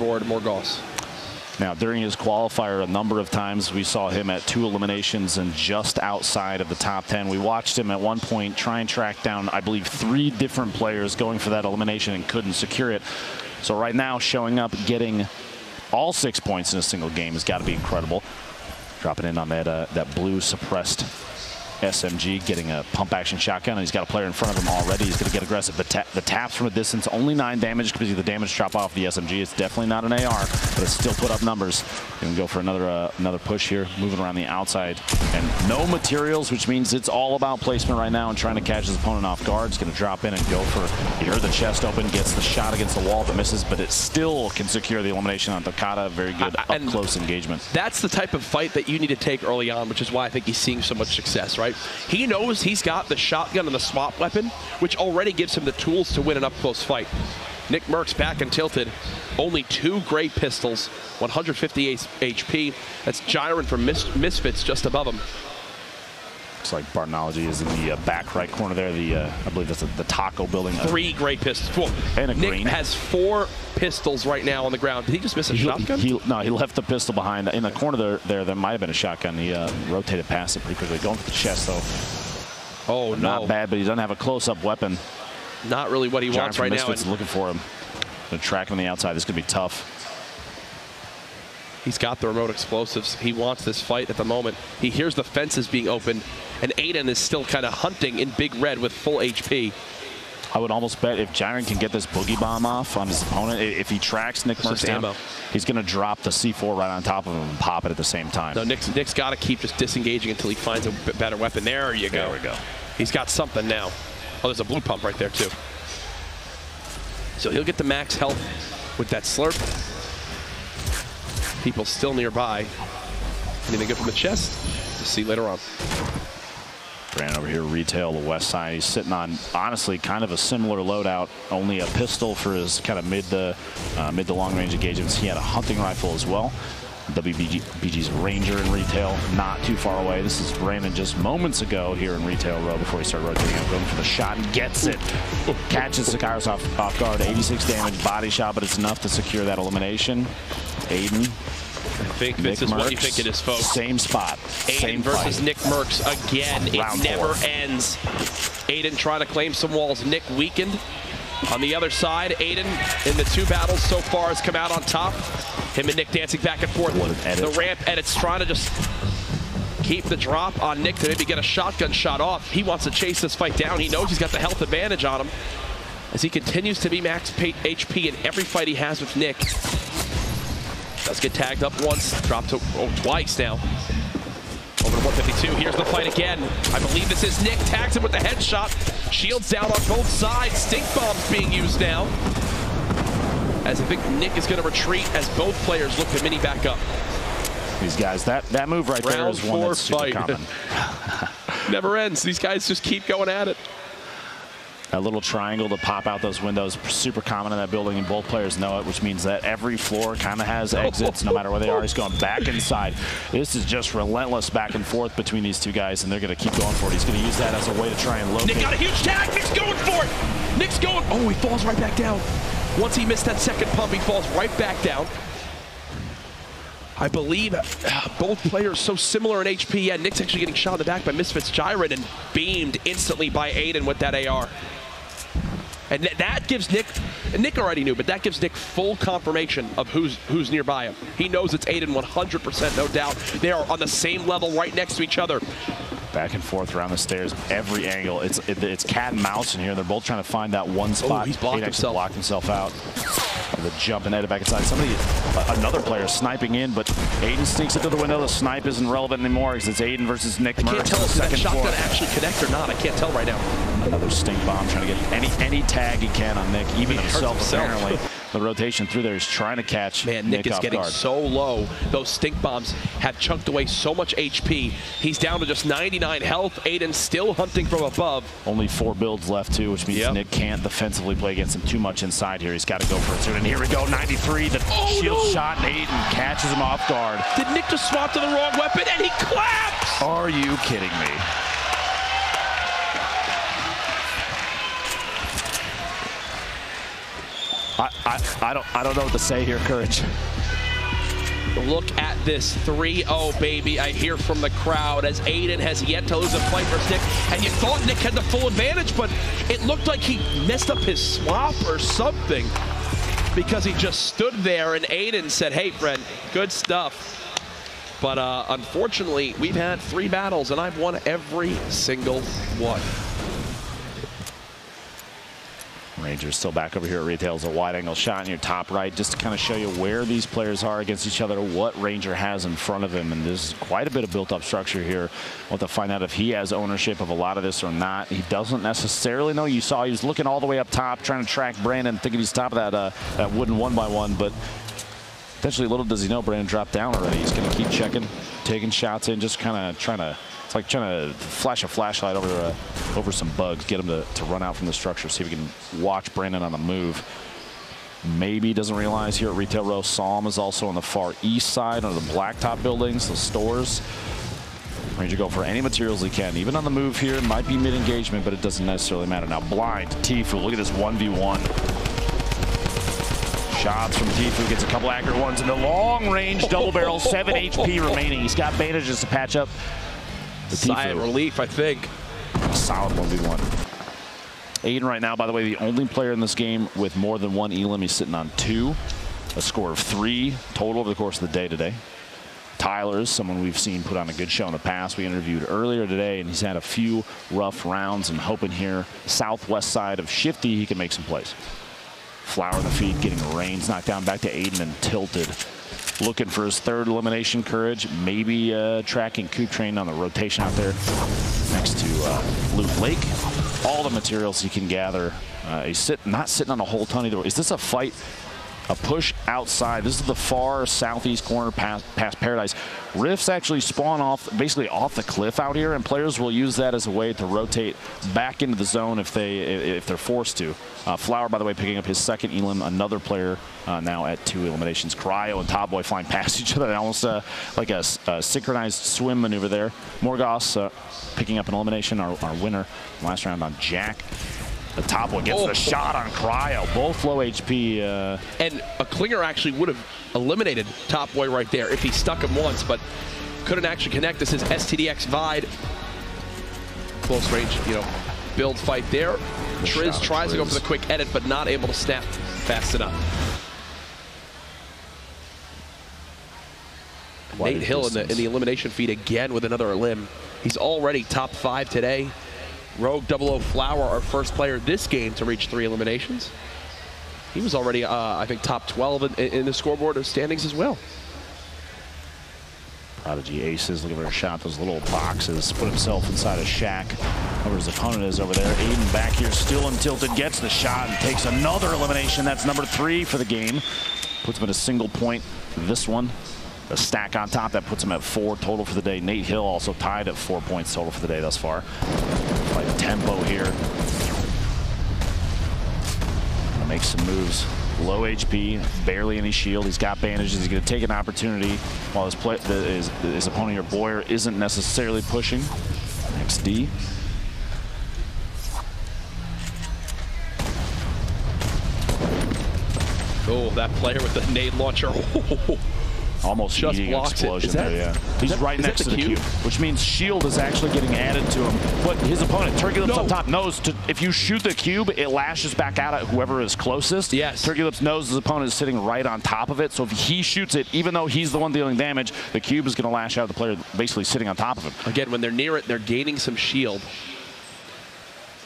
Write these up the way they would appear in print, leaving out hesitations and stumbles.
leaderboard, more Gauss. Now, during his qualifier, a number of times we saw him at 2 eliminations and just outside of the top 10. We watched him at one point try and track down, I believe, 3 different players going for that elimination and couldn't secure it. So right now, showing up, getting all 6 points in a single game has got to be incredible. Dropping in on that blue suppressed SMG, getting a pump action shotgun, and he's got a player in front of him already. He's going to get aggressive. But the taps from a distance, only 9 damage because of the damage drop off the SMG. It's definitely not an AR, but it still put up numbers. Going to go for another push here, moving around the outside. And no materials, which means it's all about placement right now and trying to catch his opponent off guard. He's going to drop in and go for, you heard the chest open, gets the shot against the wall that misses, but it still can secure the elimination on Takata. Very good up-close engagement. That's the type of fight that you need to take early on, which is why I think he's seeing so much success, right? He knows he's got the shotgun and the swap weapon, which already gives him the tools to win an up-close fight. Nick Merckx back and tilted. Only 2 great pistols, 158 HP. That's Gyron from Misfits just above him. Looks like Bartology is in the back right corner there. I believe that's the taco building. 3 great pistols. And a Nick green. has 4 pistols right now on the ground. Did he just miss a shotgun? No, he left the pistol behind. In the corner there might have been a shotgun. He rotated past it pretty quickly. Going for the chest, though. Oh, no. Not bad, but he doesn't have a close-up weapon. Not really what he wants right now. Misfits looking for him. Gonna track him on the outside. This is going to be tough. He's got the remote explosives. He wants this fight at the moment. He hears the fences being opened, and Aiden is still kind of hunting in Big Red with full HP. I would almost bet if Gyron can get this boogie bomb off on his opponent, if he tracks Nick Merckx down, he's going to drop the C4 right on top of him and pop it at the same time. No, Nick's got to keep just disengaging until he finds a better weapon. There you go. There we go. He's got something now. Oh, there's a blue pump right there, too. So he'll get the max health with that slurp. People still nearby. Anything good from the chest? We'll see later on. Brand over here, retail, the west side. He's sitting on, honestly, kind of a similar loadout. Only a pistol for his kind of mid to long range engagements. He had a hunting rifle as well. WBG's Ranger in retail, not too far away. This is Raymond just moments ago here in retail row before he started rotating up, going for the shot and gets it. Catches Sakaris off guard, 86 damage, body shot, but it's enough to secure that elimination. Aiden. I think this is what you think it is, folks. Same spot. Aiden versus Nick Merckx again. It never ends. Aiden trying to claim some walls. Nick weakened. On the other side, Aiden in the 2 battles so far has come out on top. Him and Nick dancing back and forth. The ramp edits trying to just keep the drop on Nick to maybe get a shotgun shot off. He wants to chase this fight down. He knows he's got the health advantage on him as he continues to be max HP in every fight he has with Nick. Does get tagged up once, dropped to twice now. Over to 152, here's the fight again. I believe this is Nick, tags him with the headshot. Shields down on both sides, stink bombs being used now. As I think Nick is going to retreat as both players look to mini back up. These guys, that move right there is one that's super common. Never ends, these guys just keep going at it. That little triangle to pop out those windows, super common in that building, and both players know it, which means that every floor kind of has exits no matter where they are. He's going back inside. This is just relentless back and forth between these 2 guys, and they're going to keep going for it. He's going to use that as a way to try and locate. Nick got a huge tag. Nick's going for it. Nick's going. Oh, he falls right back down. Once he missed that second pump, he falls right back down. I believe both players so similar in HP. Yeah, Nick's actually getting shot in the back by Misfits Gyron and beamed instantly by Aiden with that AR. And that gives Nick, and Nick already knew, but that gives Nick full confirmation of who's nearby him. He knows it's Aiden 100%, no doubt. They are on the same level right next to each other. Back and forth around the stairs, every angle. It's cat and mouse in here. They're both trying to find that one spot. Oh, he's blocked himself. Blocked himself out. The jump and headed back inside. Another player sniping in, but Aiden sneaks into the window. The snipe isn't relevant anymore because it's Aiden versus Nick Merckx. I can't tell if that shotgun actually connect or not. I can't tell right now. Another stink bomb trying to get any tag he can on Nick, even himself apparently. The rotation through there is trying to catch Nick is getting guard. So low. Those stink bombs have chunked away so much HP. He's down to just 99 health. Aiden still hunting from above. Only 4 builds left too, which means Nick can't defensively play against him too much inside here. He's got to go for it soon. And here we go, 93. The shield shot, and Aiden catches him off guard. Did Nick just swap to the wrong weapon and he claps? Are you kidding me? I don't know what to say here, Courage. Look at this 3-0, baby. I hear from the crowd as Aiden has yet to lose a fight versus Nick. And you thought Nick had the full advantage, but it looked like he messed up his swap or something because he just stood there and Aiden said, hey, friend, good stuff. But unfortunately, we've had 3 battles and I've won every single one. Rangers still back over here at retail. It's a wide angle shot in your top right just to kind of show you where these players are against each other, what Ranger has in front of him. And there's quite a bit of built up structure here. We'll have to find out if he has ownership of a lot of this or not. He doesn't necessarily know. You saw he was looking all the way up top trying to track Brandon, thinking he's top of that wooden 1x1, but potentially little does he know Brandon dropped down already. He's going to keep checking, taking shots in, just kind of trying to, it's like trying to flash a flashlight over some bugs, get him to run out from the structure, see if we can watch Brandon on the move. Maybe doesn't realize here at Retail Row, Psalm is also on the far east side of the blacktop buildings, the stores. Ranger go for any materials he can. Even on the move here, might be mid-engagement, but it doesn't necessarily matter. Now blind, Tfue, look at this 1v1. Shots from Tfue, gets a couple accurate ones in the long range double barrel, 7 HP remaining. He's got bandages to patch up. Sigh of relief, I think. Solid 1v1. Aiden right now, by the way, the only player in this game with more than 1 elim. He's sitting on 2. A score of 3 total over the course of the day today. Tyler's someone we've seen put on a good show in the past. We interviewed earlier today, and he's had a few rough rounds and hoping here southwest side of Shifty he can make some plays. Flower in the feed, getting Reigns knocked down back to Aiden and tilted. Looking for his 3rd elimination, Courage. Maybe tracking Coop Train on the rotation out there next to Loot Lake. All the materials he can gather. He's not sitting on a whole ton either. Is this a fight? A push outside. This is the far southeast corner past Paradise. Rifts actually spawn basically off the cliff out here, and players will use that as a way to rotate back into the zone if they're forced to. Flower, by the way, picking up his 2nd elim. Another player now at 2 eliminations. Cryo and Top Boy flying past each other. Almost like a synchronized swim maneuver there. Morgoth picking up an elimination, our winner last round on Jack. The Top Boy gets the shot on Cryo. Both low HP. And a Klinger actually would have eliminated Top Boy right there if he stuck him once, but couldn't actually connect. This is STDX Vide. Close range, build fight there. Triz tries to go for the quick edit, but not able to snap fast enough. Nate Hill in the elimination feed again with another elim. He's already top 5 today. Rogue 00 Flower, our first player this game to reach 3 eliminations. He was already, I think, top 12 in the scoreboard of standings as well. Prodigy Aces looking for a shot. Those little boxes. Put himself inside a shack. Where his opponent is over there. Aiden back here still untilted. Gets the shot and takes another elimination. That's number 3 for the game. Puts him at a single point. This one. A stack on top. That puts him at 4 total for the day. Nate Hill also tied at 4 points total for the day thus far. Fight tempo here. Gonna make some moves. Low HP, barely any shield. He's got bandages. He's going to take an opportunity while his opponent here, Boyer, isn't necessarily pushing. XD. Oh, that player with the nade launcher. Almost just eating an explosion there, yeah. He's right next to the cube, which means shield is actually getting added to him. But his opponent, Turkeylips up top, knows if you shoot the cube, it lashes back out at whoever is closest. Yes. Turkeylips knows his opponent is sitting right on top of it, so if he shoots it, even though he's the one dealing damage, the cube is going to lash out at the player basically sitting on top of him. Again, when they're near it, they're gaining some shield.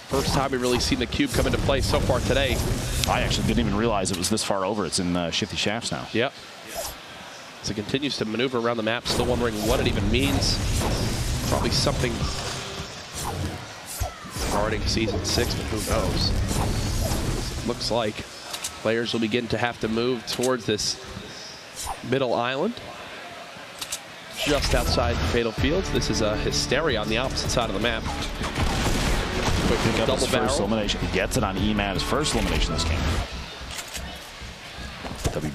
First time we've really seen the cube come into play so far today. I actually didn't even realize it was this far over. It's in Shifty Shafts now. Yep. As it continues to maneuver around the map, still wondering what it even means. Probably something regarding Season 6, but who knows. It looks like players will begin to have to move towards this middle island. Just outside the Fatal Fields. This is a Hysteria on the opposite side of the map. Quick double barrel. First elimination. He gets it on EMAD, his first elimination this game.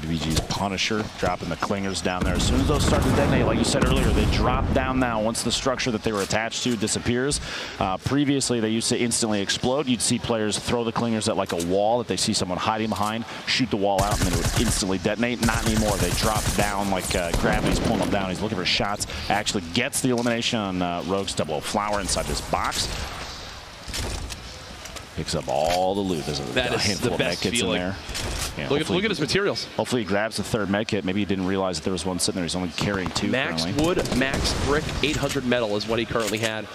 VG's Punisher dropping the clingers down there. As soon as those start to detonate, like you said earlier, they drop down now once the structure that they were attached to disappears. Previously, they used to instantly explode. You'd see players throw the clingers at like a wall that they see someone hiding behind, shoot the wall out, and then it would instantly detonate. Not anymore. They drop down like Gravity's pulling them down. He's looking for shots. Actually gets the elimination on Rogue's double flower inside this box. Picks up all the loot. There's a handful of medkits in there. Yeah, look at his materials. Hopefully he grabs the third medkit. Maybe he didn't realize that there was one sitting there. He's only carrying 2 Max currently. wood, max brick, 800 metal is what he currently had.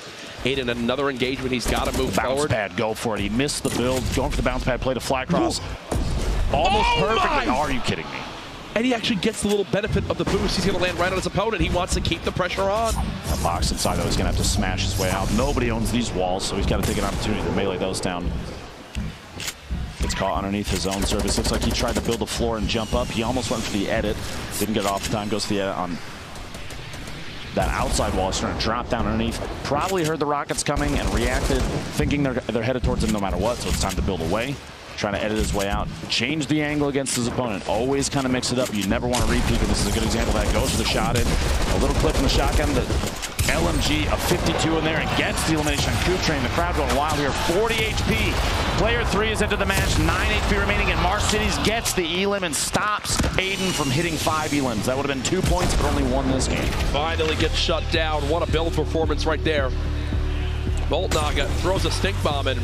Aiden, another engagement. He's got to move forward. Bounce pad, go for it. He missed the build. Going for the bounce pad, play to fly cross. Almost perfectly. Are you kidding me? And he actually gets the little benefit of the boost. He's going to land right on his opponent. He wants to keep the pressure on. That box inside, though, he's going to have to smash his way out. Nobody owns these walls, so he's got to take an opportunity to melee those down. Gets caught underneath his own service. Looks like he tried to build a floor and jump up. He almost went for the edit. Didn't get off the time. Goes to the edit on that outside wall. He's trying to drop down underneath. Probably heard the rockets coming and reacted, thinking they're headed towards him no matter what, so it's time to build away. Trying to edit his way out. Change the angle against his opponent. Always kind of mix it up. You never want to repeat, and this is a good example of that. Goes for the shot in. A little clip from the shotgun. The LMG, a 52 in there, and gets the elimination on Coop Train. The crowd going wild here. 40 HP. Player 3 is into the match. 9 HP remaining, and Mars Cities gets the elim and stops Aiden from hitting 5 elims. That would have been 2 points, but only 1 this game. Finally gets shut down. What a build performance right there. Voltnaga throws a stink bomb in.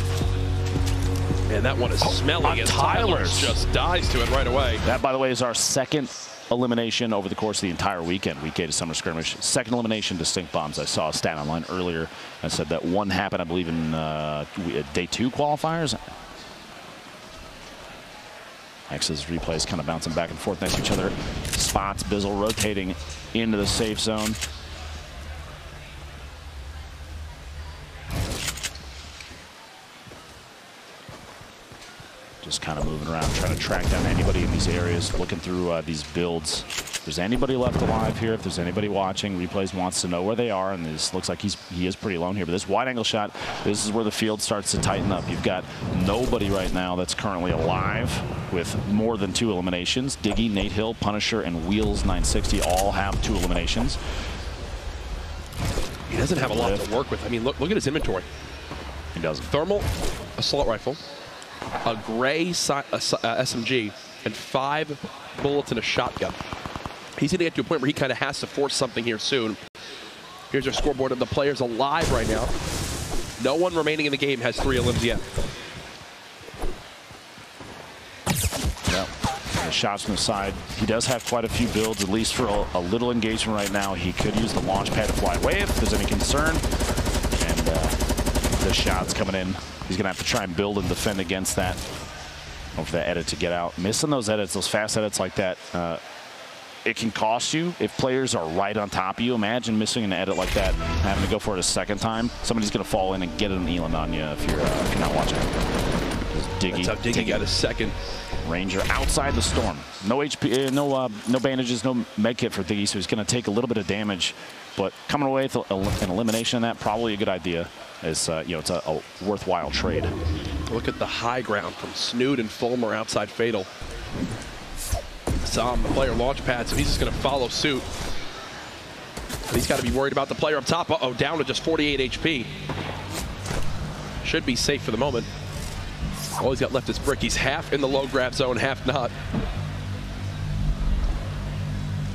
And that one is smelly, and Tyler's just dies to it right away. That, by the way, is our second elimination over the course of the entire weekend. Week 8 of Summer Skirmish. Second elimination to stink bombs. I saw a stat online earlier that said that one happened, I believe, in day 2 qualifiers. X's replays kind of bouncing back and forth next to each other. Spots, Bizzle rotating into the safe zone. Just kind of moving around, trying to track down anybody in these areas, looking through these builds. If there's anybody left alive here, if there's anybody watching, Replays wants to know where they are, and this looks like he is pretty alone here. But this wide angle shot, this is where the field starts to tighten up. You've got nobody right now that's currently alive with more than 2 eliminations. Diggy, Nate Hill, Punisher, and Wheels 960 all have 2 eliminations. He doesn't have a lot to work with. I mean, look at his inventory. He doesn't. Thermal assault rifle, a gray SMG, and 5 bullets and a shotgun. He's going to get to a point where he kind of has to force something here soon. Here's our scoreboard of the players alive right now. No one remaining in the game has 3 elims yet. Yep. The shots from the side. He does have quite a few builds, at least for a little engagement right now. He could use the launch pad to fly away if there's any concern. And the shots coming in. He's going to have to try and build and defend against that. Hope for that edit to get out. Missing those edits, those fast edits like that, it can cost you if players are right on top of you. Imagine missing an edit like that, having to go for it a second time. Somebody's going to fall in and get an elim on you if you're not watching. Diggy, that's how Diggy got a second. Ranger outside the storm. No HP, no bandages, no med kit for Diggy, so he's going to take a little bit of damage. But coming away with an elimination in that, probably a good idea. It's it's a worthwhile trade. Look at the high ground from Snood and Fulmer outside Fatal. Saw him, the player launch pad, so he's just going to follow suit. But he's got to be worried about the player up top. Uh-oh, down to just 48 HP. Should be safe for the moment. All he's got left is brick. He's half in the low grab zone, half not.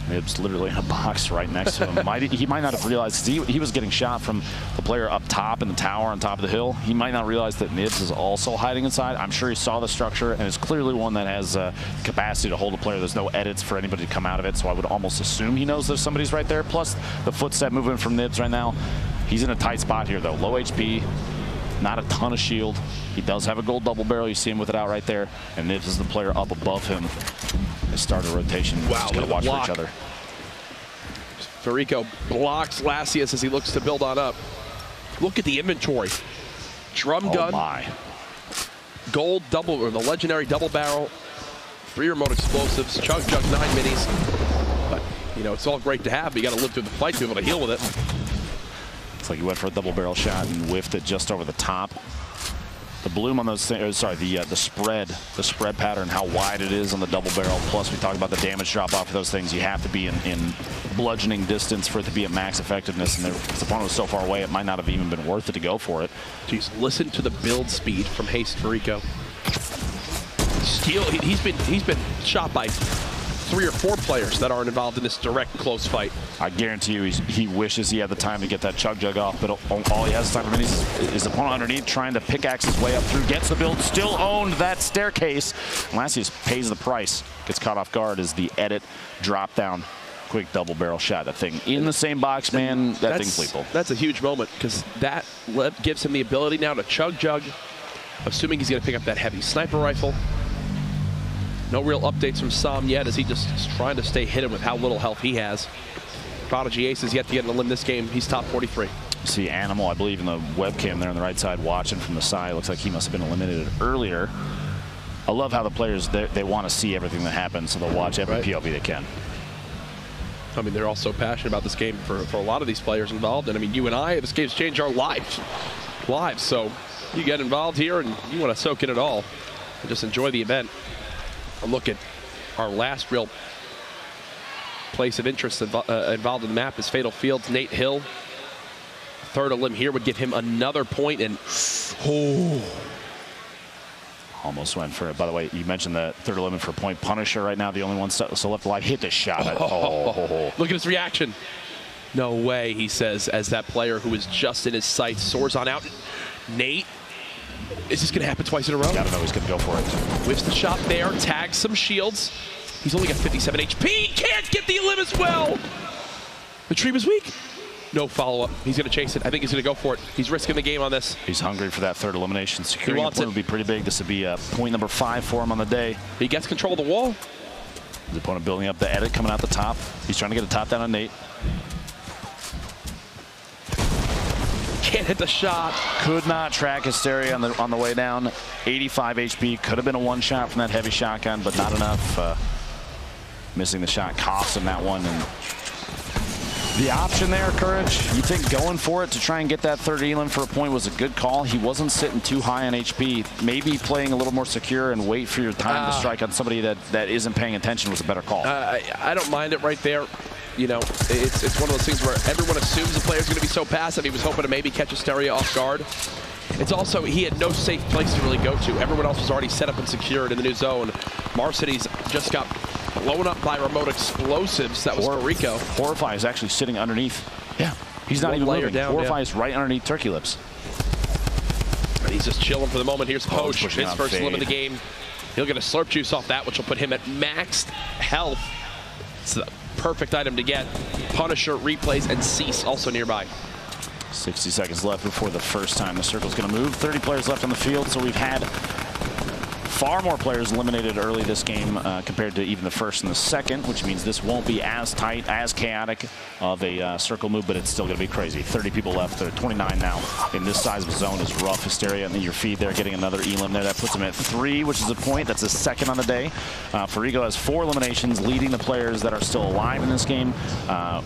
Nibs literally in a box right next to him. He might not have realized, he was getting shot from the player up top in the tower on top of the hill. He might not realize that Nibs is also hiding inside. I'm sure he saw the structure, and it's clearly one that has capacity to hold a player. There's no edits for anybody to come out of it, so I would almost assume he knows there's somebody's right there. Plus, the footstep movement from Nibs right now. He's in a tight spot here, though. Low HP, not a ton of shield. He does have a gold double barrel. You see him with it out right there, and Nibs is the player up above him. They start a rotation. Wow, just gotta watch for each other. Farico blocks Lasius as he looks to build on up. Look at the inventory. Drum gun. Oh my. Gold double, or the legendary double barrel. 3 remote explosives. Chug 9 minis. But, it's all great to have, but you got to live through the fight to be able to heal with it. It's like he went for a double barrel shot and whiffed it just over the top. The bloom on those things, sorry, the spread pattern, how wide it is on the double barrel. Plus, we talk about the damage drop off of those things. You have to be in bludgeoning distance for it to be at max effectiveness. And if the opponent was so far away, it might not have even been worth it to go for it. Jeez, listen to the build speed from Haste Farico. Steal. He's been shot by 3 or 4 players that aren't involved in this direct close fight. I guarantee you he wishes he had the time to get that chug jug off, but all he has is time for minis. His opponent underneath trying to pickaxe his way up through, gets the build, still owned that staircase. Last he just pays the price, gets caught off guard as the edit drop down. Quick double barrel shot. That thing in the same box, man. That thing's lethal. That's a huge moment because that gives him the ability now to chug jug, assuming he's going to pick up that heavy sniper rifle. No real updates from Sam yet as he just is trying to stay hidden with how little health he has. Prodigy Ace is yet to get in the limb this game. He's top 43. See Animal, I believe, in the webcam there on the right side watching from the side. Looks like he must have been eliminated earlier. I love how the players, they want to see everything that happens, so they'll watch every POV they can. I mean, they're all so passionate about this game for a lot of these players involved. And I mean, you and I, this game's changed our lives. So you get involved here and you want to soak in it all and just enjoy the event. A look at our last real place of interest involved in the map is Fatal Fields. Nate Hill, third elim here would give him another point, and almost went for it. By the way, you mentioned the third elim for point. Punisher right now, the only one still left alive. Hit the shot. Look at his reaction. No way, he says, as that player who was just in his sights soars on out. Nate, is this going to happen twice in a row? Gotta know he's going to go for it. Whiffs the shot there, tags some shields. He's only got 57 HP. He can't get the elim as well. The tree was weak. No follow-up. He's going to chase it. I think he's going to go for it. He's risking the game on this. He's hungry for that third elimination. Securing the point would be pretty big. This would be point number 5 for him on the day. He gets control of the wall. His opponent building up the edit coming out the top. He's trying to get a top down on Nate. Can't hit the shot. Could not track Hysteria on the way down. 85 HP. Could have been a one shot from that heavy shotgun, but not enough. Missing the shot cost him that one. And the option there, Courage, you think going for it to try and get that third elim for a point was a good call? He wasn't sitting too high on HP. Maybe playing a little more secure and wait for your time to strike on somebody that isn't paying attention was a better call. I don't mind it right there. You know, it's one of those things where everyone assumes the player's going to be so passive. He was hoping to maybe catch Hysteria off guard. It's also, he had no safe place to really go to. Everyone else was already set up and secured in the new zone. Marcity's just got blown up by remote explosives. That was Rico. Horrify is actually sitting underneath. Yeah, he's not even moving. Horrify is right underneath Turkey Lips. And he's just chilling for the moment. Here's Poach, his first limb of the game. He'll get a slurp juice off that, which will put him at maxed health. It's the perfect item to get. Punisher, replays, and Cease also nearby. 60 seconds left before the first time the circle's going to move. 30 players left on the field, so we've had far more players eliminated early this game compared to even the first and the second, which means this won't be as tight, as chaotic of a circle move, but it's still going to be crazy. 30 people left. There are 29 now in this size of zone is rough. Hysteria and your feed there, getting another elim there. That puts him at 3, which is a point. That's his second on the day. Farigo has 4 eliminations, leading the players that are still alive in this game,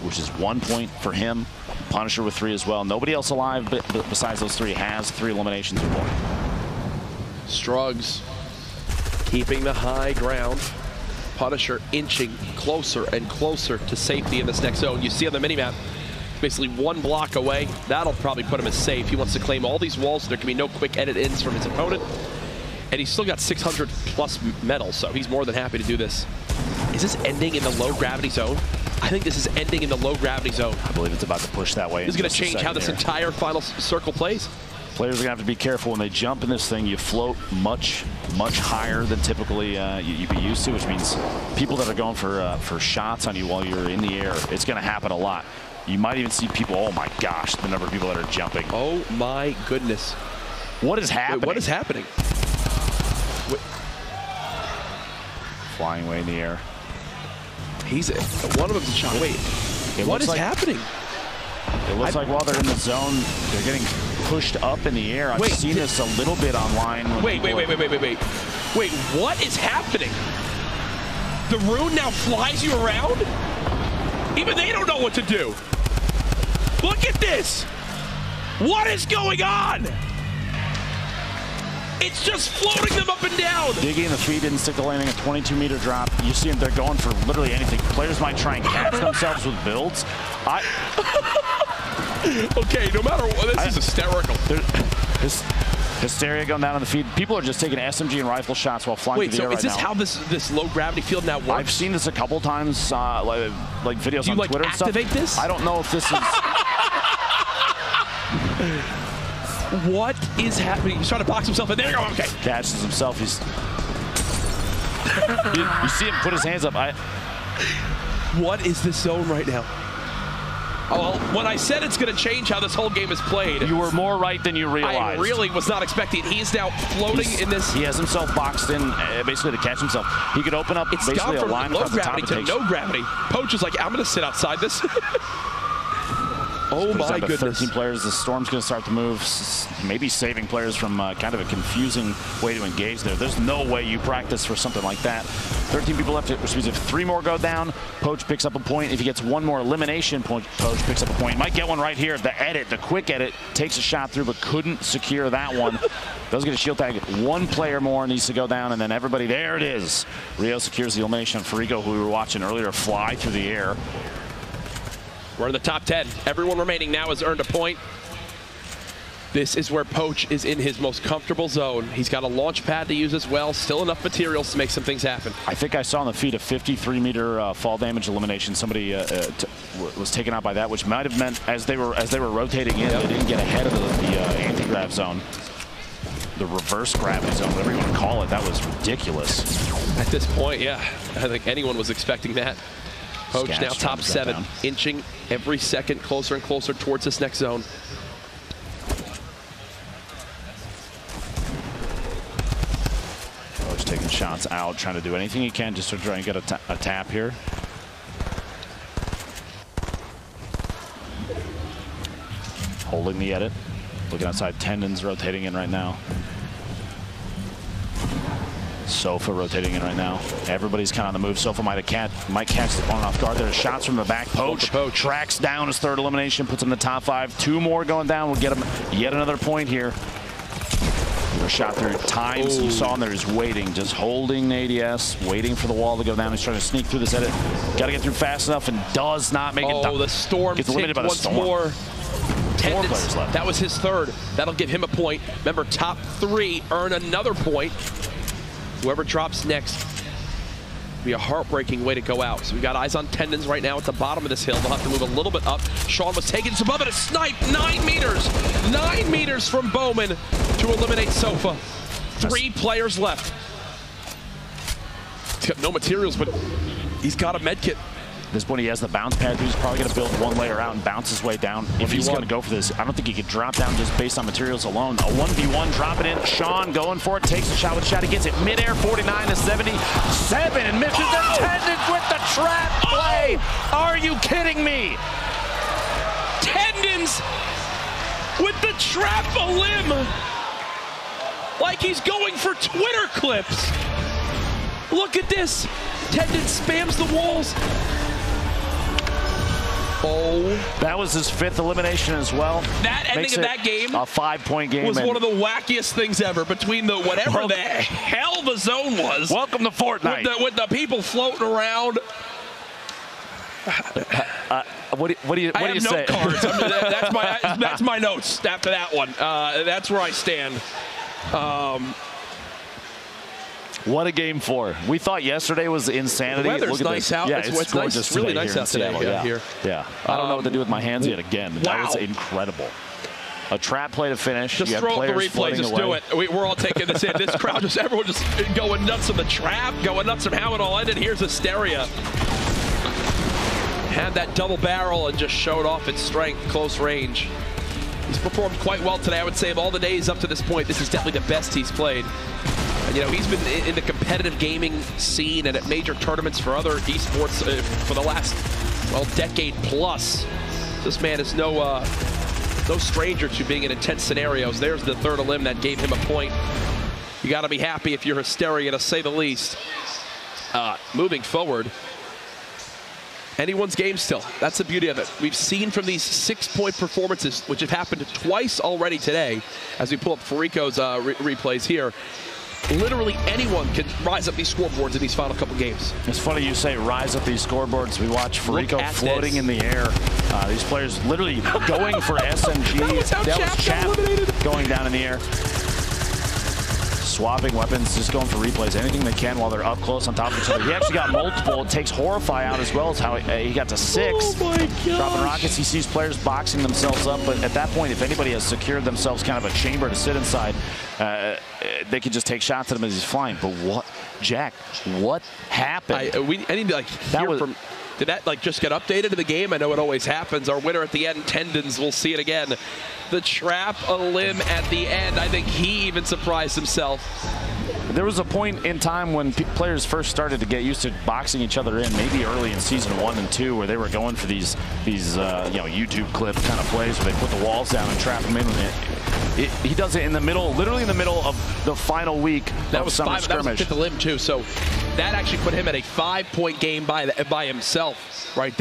which is 1 point for him. Punisher with 3 as well. Nobody else alive besides those 3 has 3 eliminations or more. Strugs keeping the high ground. Punisher inching closer and closer to safety in this next zone. You see on the minimap, basically 1 block away. That'll probably put him as safe. He wants to claim all these walls so there can be no quick edit ins from his opponent. And he's still got 600 plus medals, so he's more than happy to do this. Is this ending in the low gravity zone? I think this is ending in the low gravity zone. I believe it's about to push that way. This is going to change how this entire final circle plays. Players are going to have to be careful when they jump in this thing. You float much higher than typically you'd be used to, which means people that are going for shots on you while you're in the air, it's going to happen a lot. You might even see people, oh my gosh, the number of people that are jumping. Oh my goodness. What is happening? Wait, what is happening? Wait. Flying away in the air. One of them's a shot. Wait, what is happening? It looks like while they're in the zone, they're getting pushed up in the air. I've seen this a little bit online. Wait, what is happening? The rune now flies you around? Even they don't know what to do. Look at this. What is going on? It's just floating them up and down. Digging the feed didn't stick the landing, a 22-meter drop. You see them, they're going for literally anything. Players might try and catch themselves with builds. Okay, no matter what, this is hysterical. This hysteria going down on the feed. People are just taking SMG and rifle shots while flying through the air right now. Wait, so is this how this low gravity field now works? I've seen this a couple times, like videos on Twitter and stuff. Do you activate this? I don't know if this is... What is happening? He's trying to box himself in. There you go. Okay. Catches himself. He's... you see him put his hands up. What is this zone right now? Oh, well, when I said it's going to change how this whole game is played. You were more right than you realized. I really was not expecting. He's now floating in this. He has himself boxed in basically to catch himself. He could open up basically a line low across the top. Gravity to no gravity. Poach is like, I'm going to sit outside this. Oh my goodness. 13 players. The storm's going to start to move, maybe saving players from kind of a confusing way to engage there. There's no way you practice for something like that. 13 people left, which means if 3 more go down, Poach picks up a point. If he gets 1 more elimination, Poach picks up a point. Might get one right here. The edit, the quick edit, takes a shot through, but couldn't secure that one. Does get a shield tag. 1 player more needs to go down, and then everybody, there it is. Rio secures the elimination on Farigo, who we were watching earlier, fly through the air. We're in the top 10. Everyone remaining now has earned a point. This is where Poach is in his most comfortable zone. He's got a launch pad to use as well. Still enough materials to make some things happen. I think I saw on the feed a 53-meter fall damage elimination. Somebody was taken out by that, which might have meant as they were rotating in, they didn't get ahead of the anti-grav zone. The reverse gravity zone, whatever you want to call it. That was ridiculous. At this point, yeah. I think anyone was expecting that. Poach now top 7, inching every second closer and closer towards this next zone. Poach taking shots out, trying to do anything he can just to try and get a tap here. Holding the edit. Looking outside, Tendons rotating in right now. Sofa rotating in right now. Everybody's kind of on the move. Sofa might catch the opponent off guard. There's shots from the back. Poach tracks down his 3rd elimination, puts him in the top 5. 2 more going down will get him yet another point here. A shot through times. You saw him there. He's waiting, just holding ADS, waiting for the wall to go down. He's trying to sneak through this edit. Got to get through fast enough and does not make it. Oh, the storm gets eliminated by the once storm. more. 4 players left. That was his 3rd. That'll give him a point. Remember, top 3 earn another point. Whoever drops next will be a heartbreaking way to go out. So we got eyes on Tendons right now at the bottom of this hill. They'll have to move a little bit up. Sean was taken to above it. A snipe, 9 meters. 9 meters from Bowman to eliminate Sofa. 3 players left. He's got no materials, but he's got a med kit. At this point, he has the bounce pad. He's probably going to build 1 layer out and bounce his way down. If he's going to go for this, I don't think he could drop down just based on materials alone. A 1v1, drop it in. Sean going for it, takes a shot with shot. He gets it midair, 49 to 77, and misses the Tendons with the trap play. Are you kidding me? Tendons with the trap a limb. Like he's going for Twitter clips. Look at this. Tendons spams the walls. Oh. That was his 5th elimination as well. That ending of that game a 5-point game was one of the wackiest things ever between the whatever the hell the zone was. Welcome to Fortnite. With the people floating around. What do you say? Cards. That's my notes after that one. That's where I stand. What a game 4. We thought yesterday was insanity. The weather's nice out. Yeah, it's gorgeous. It's really nice out today. Yeah. I don't know what to do with my hands yet again. Wow. That was incredible. A trap play to finish. Just throw up the replay. Just do it. We're all taking this in. This crowd, everyone just going nuts on the trap, going nuts on how it all ended. Here's hysteria. Had that double barrel and just showed off its strength, close range. He's performed quite well today. I would say of all the days up to this point, this is definitely the best he's played. And, you know, he's been in the competitive gaming scene and at major tournaments for other esports for the last, well, decade plus. This man is no stranger to being in intense scenarios. There's the 3rd elim that gave him a point. You got to be happy if you're hysteria, to say the least. Moving forward, anyone's game still. That's the beauty of it. We've seen from these 6-point performances, which have happened twice already today, as we pull up Farico's replays here, literally anyone can rise up these scoreboards in these final couple games. It's funny you say rise up these scoreboards. We watch Farico floating in the air. These players literally going for SMG. that was Chap going down in the air. Swapping weapons, just going for replays, anything they can while they're up close on top of each other. He actually got multiple. It takes Horrify out as well as how he got to 6. Oh my gosh. Dropping rockets, he sees players boxing themselves up, but at that point, if anybody has secured themselves kind of a chamber to sit inside, they can just take shots at him as he's flying. But what, Jack, what happened? I need to like hear from... Did that like just get updated to the game? I know it always happens. Our winner at the end, Tendons, we'll see it again. The trap a limb at the end. I think he even surprised himself. There was a point in time when players first started to get used to boxing each other in, maybe early in season 1 and 2, where they were going for these YouTube clip kind of plays where they put the walls down and trap them in. He does it in the middle, literally in the middle of the final week of Summer Skirmish. That was 5th limb too, so that actually put him at a 5-point game by himself right there.